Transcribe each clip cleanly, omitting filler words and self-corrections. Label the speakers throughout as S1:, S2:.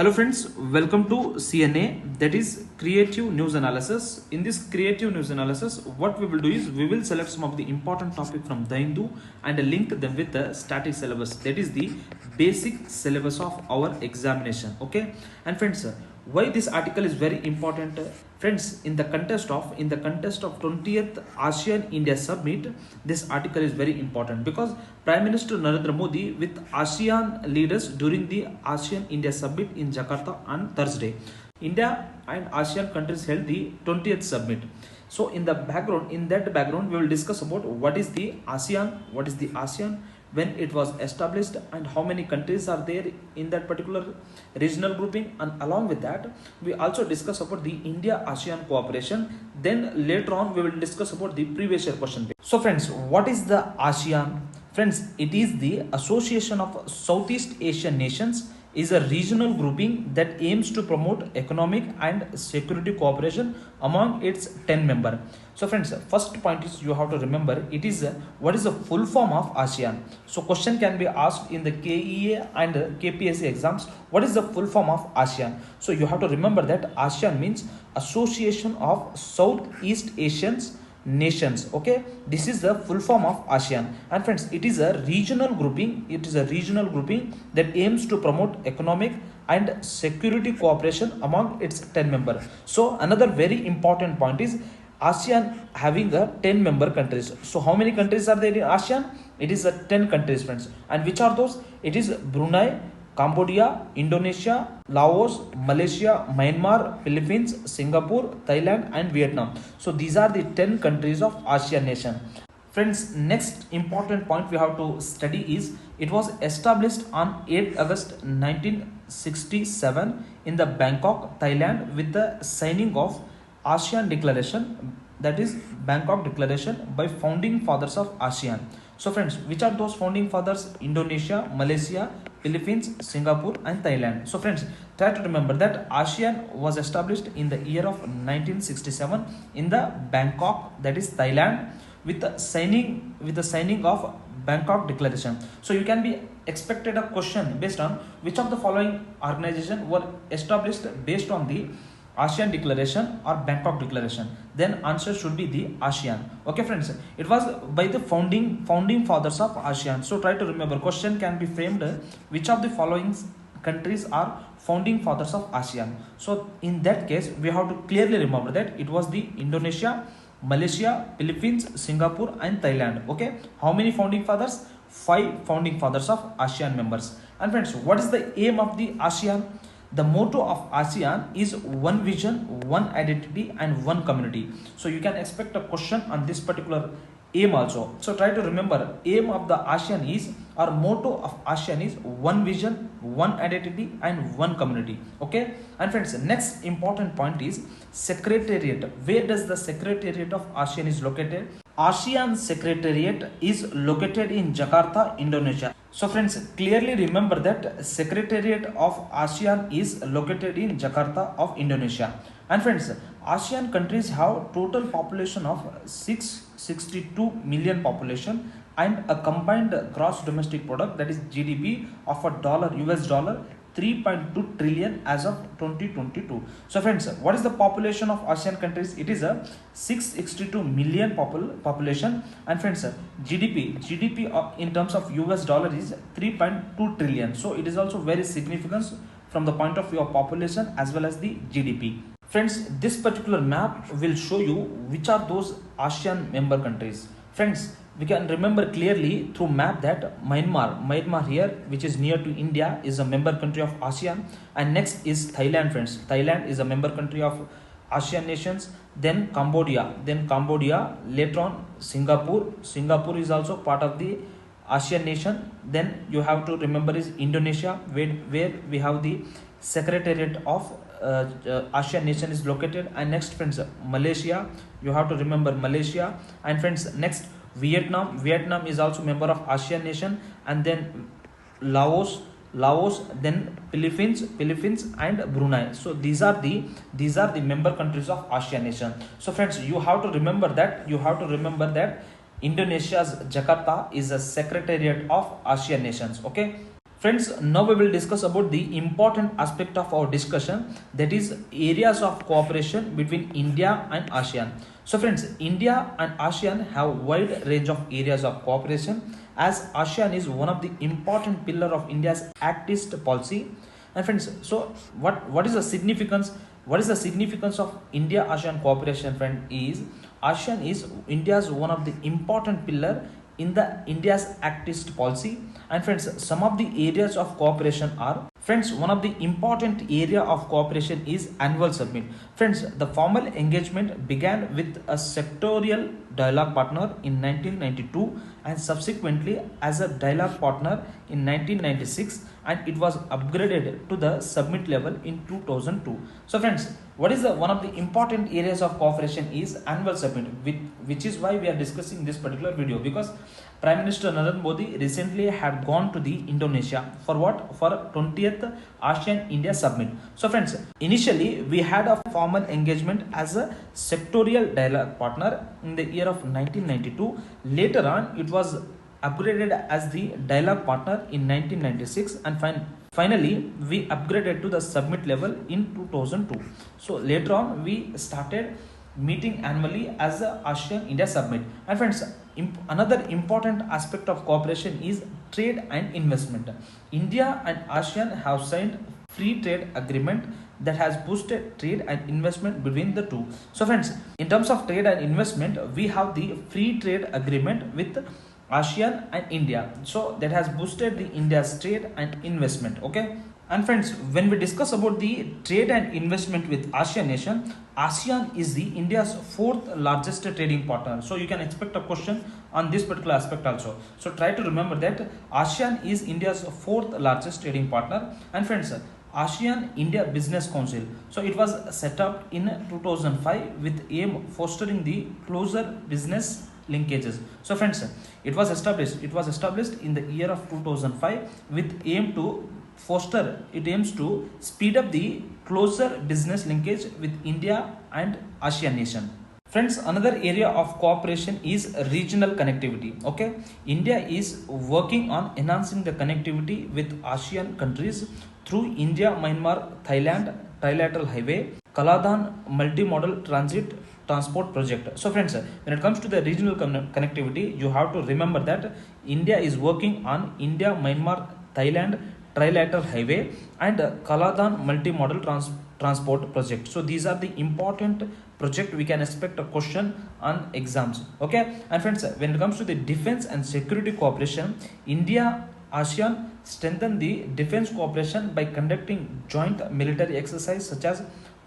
S1: Hello friends, welcome to CNA, that is Creative News Analysis. In this Creative News Analysis, what we will do is we will select some of the important topic from the Hindu and link them with the static syllabus, that is the basic syllabus of our examination. Okay, and friends, why this article is very important? Friends, in the contest of 20th ASEAN India Summit, this article is very important because Prime Minister Narendra Modi with ASEAN leaders during the ASEAN India Summit in Jakarta on Thursday. India and ASEAN countries held the 20th summit. So in that background, we will discuss about what is the ASEAN, when it was established, and how many countries are there in that particular regional grouping, and along with that we also discuss about the India ASEAN cooperation. Then later on we will discuss about the previous year question paper. So friends, what is the ASEAN? Friends, it is the Association of Southeast Asian Nations, is a regional grouping that aims to promote economic and security cooperation among its 10 members. So friends, first point is you have to remember it is what is the full form of ASEAN. So question can be asked in the KEA and KPSC exams, what is the full form of ASEAN? So you have to remember that ASEAN means Association of Southeast Asian Nations. Okay, this is the full form of ASEAN, and friends, it is a regional grouping. That aims to promote economic and security cooperation among its 10 members. So another very important point is ASEAN having a 10 member countries. So how many countries are there in ASEAN? It is a 10 countries, friends. And which are those? It is Brunei, Cambodia, Indonesia, Laos, Malaysia, Myanmar, Philippines, Singapore, Thailand and Vietnam. So these are the 10 countries of ASEAN nation. Friends, next important point we have to study is it was established on 8 August 1967 in the Bangkok, Thailand, with the signing of ASEAN Declaration, that is Bangkok Declaration, by founding fathers of ASEAN. So friends, which are those founding fathers? Indonesia, Malaysia, Philippines, Singapore and Thailand. So friends, try to remember that ASEAN was established in the year of 1967 in the Bangkok, that is Thailand, with the signing of Bangkok Declaration. So you can be expected a question based on which of the following organization were established based on the ASEAN Declaration or Bangkok Declaration. Then answer should be the ASEAN. Okay friends, it was by the founding fathers of ASEAN. So try to remember, question can be framed which of the following countries are founding fathers of ASEAN. So in that case we have to clearly remember that it was the Indonesia, Malaysia, Philippines, Singapore and Thailand. Okay, how many founding fathers? 5 founding fathers of ASEAN members. And friends, what is the aim of the ASEAN? The motto of ASEAN is one vision, one identity and one community. So you can expect a question on this particular aim also. So try to remember, aim of the ASEAN is, or motto of ASEAN is one vision, one identity and one community. Okay, and friends, next important point is secretariat. Where does the secretariat of ASEAN is located? ASEAN secretariat is located in Jakarta, Indonesia. So friends, clearly remember that secretariat of ASEAN is located in Jakarta of Indonesia. And friends, ASEAN countries have total population of 662 million population and a combined gross domestic product, that is GDP, of US dollar 3.2 trillion as of 2022. So friends, what is the population of ASEAN countries? It is a 662 million population, and friends, GDP in terms of US dollar is 3.2 trillion. So it is also very significant from the point of view of population as well as the GDP. Friends, this particular map will show you which are those ASEAN member countries. Friends, we can remember clearly through map that Myanmar here, which is near to India, is a member country of ASEAN. And next is Thailand, friends. Thailand is a member country of ASEAN nations. Then Cambodia, later on Singapore is also part of the ASEAN nation. Then you have to remember is Indonesia, where we have the secretariat of ASEAN nation is located. And next friends, Malaysia, you have to remember Malaysia. And friends, next Vietnam is also member of ASEAN nation. And then Laos, then Philippines and Brunei. So these are the member countries of ASEAN nation. So friends, you have to remember that Indonesia's Jakarta is a secretariat of ASEAN nations. Okay Friends, now we will discuss about the important aspect of our discussion, that is areas of cooperation between India and ASEAN. So friends, India and ASEAN have wide range of areas of cooperation, as ASEAN is one of the important pillar of India's Act East policy. And friends, so what is the significance? What is the significance of India ASEAN cooperation? Friend, is ASEAN is India's one of the important pillar in the India's Act East policy. And friends, some of the areas of cooperation are, friends, one of the important area of cooperation is annual summit. Friends, the formal engagement began with a sectorial dialogue partner in 1992 and subsequently as a dialogue partner in 1996, and it was upgraded to the summit level in 2002. So friends, what is the one of the important areas of cooperation is annual summit, which is why we are discussing this particular video, because Prime Minister Narendra Modi recently had gone to the Indonesia for what? For 20th ASEAN India Summit. So friends, initially we had a formal engagement as a sectorial dialogue partner in the year of 1992. Later on, it was upgraded as the dialogue partner in 1996, and finally we upgraded to the summit level in 2002. So later on we started meeting annually as the ASEAN India Summit. And friends, another important aspect of cooperation is trade and investment. India and ASEAN have signed free trade agreement that has boosted trade and investment between the two. So friends, in terms of trade and investment, we have the free trade agreement with ASEAN and India. So that has boosted the India's trade and investment. Okay. And friends, when we discuss about the trade and investment with ASEAN nation, ASEAN is the India's fourth largest trading partner. So you can expect a question on this particular aspect also. So try to remember that ASEAN is India's fourth largest trading partner. And friends, ASEAN India Business Council. So it was set up in 2005 with aim fostering the closer business linkages. So friends, it was established in the year of 2005 with aim to it aims to speed up the closer business linkage with India and ASEAN nation. Friends, another area of cooperation is regional connectivity. Okay, India is working on enhancing the connectivity with ASEAN countries through India-Myanmar Thailand trilateral highway, Kaladan multimodal transport project. So friends, when it comes to the regional connectivity, you have to remember that India is working on India-Myanmar Thailand trilateral highway and Kaladan multimodal transport project. So these are the important project we can expect a question on exams. Okay, and friends, when it comes to the defense and security cooperation, India ASEAN strengthen the defense cooperation by conducting joint military exercise such as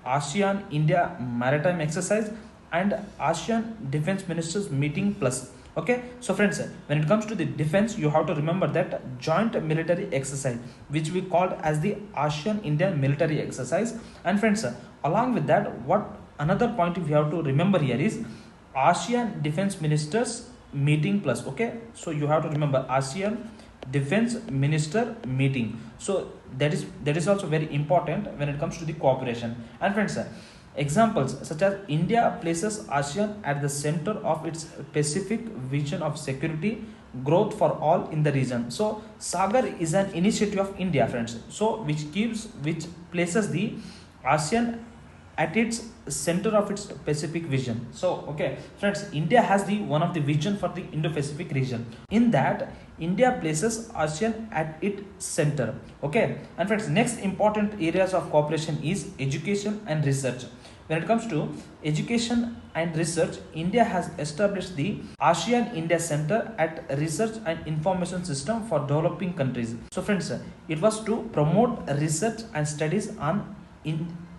S1: ASEAN India maritime exercise and ASEAN defense ministers meeting plus. Okay, so friends, when it comes to the defense, you have to remember that joint military exercise, which we called as the ASEAN Indian military exercise. And friends, along with that, what another point we have to remember here is ASEAN defense ministers meeting plus. Okay, so you have to remember ASEAN defense minister meeting. So that is also very important when it comes to the cooperation. And friends, examples such as India places ASEAN at the center of its Pacific vision of security, growth for all in the region. So Sagar is an initiative of India, friends. So which places the ASEAN at its center of its Pacific vision. So okay, friends, India has the one of the vision for the Indo-Pacific region. In that, India places ASEAN at its center. Okay, and friends, next important areas of cooperation is education and research. When it comes to education and research, India has established the ASEAN India Center at Research and Information System for Developing Countries. So friends, it was to promote research and studies on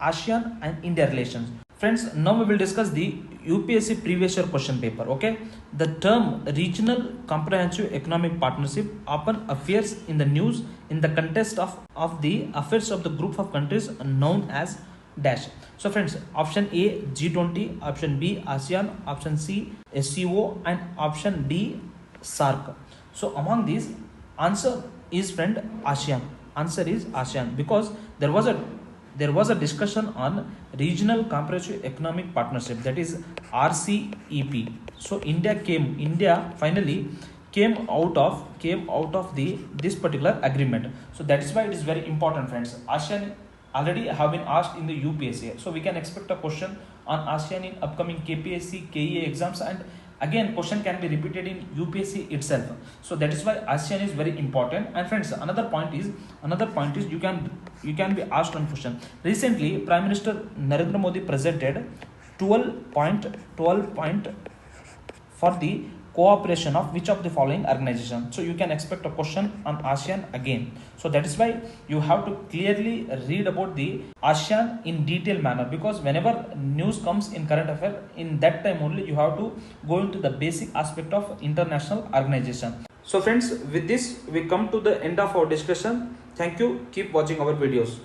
S1: ASEAN and India relations. Friends, now we will discuss the UPSC previous year question paper. Okay, the term regional comprehensive economic partnership often appears in the news in the context of the affairs of the group of countries known as dash. So friends, option A G20, option B ASEAN, option C SCO, and option D SAARC. So among these, answer is, friend, ASEAN. Answer is ASEAN, because there was a discussion on regional comprehensive economic partnership, that is RCEP. So India finally came out of this particular agreement. So that is why it is very important, friends. ASEAN already have been asked in the UPSC, so we can expect a question on ASEAN in upcoming KPSC, KEA exams, and again question can be repeated in UPSC itself. So that is why ASEAN is very important. And friends, another point is you can be asked one question. Recently Prime Minister Narendra Modi presented 12 point for the cooperation of which of the following organization. So you can expect a question on ASEAN again. So that is why you have to clearly read about the ASEAN in detailed manner, because whenever news comes in current affair, in that time only you have to go into the basic aspect of international organization. So friends, with this we come to the end of our discussion. Thank you. Keep watching our videos.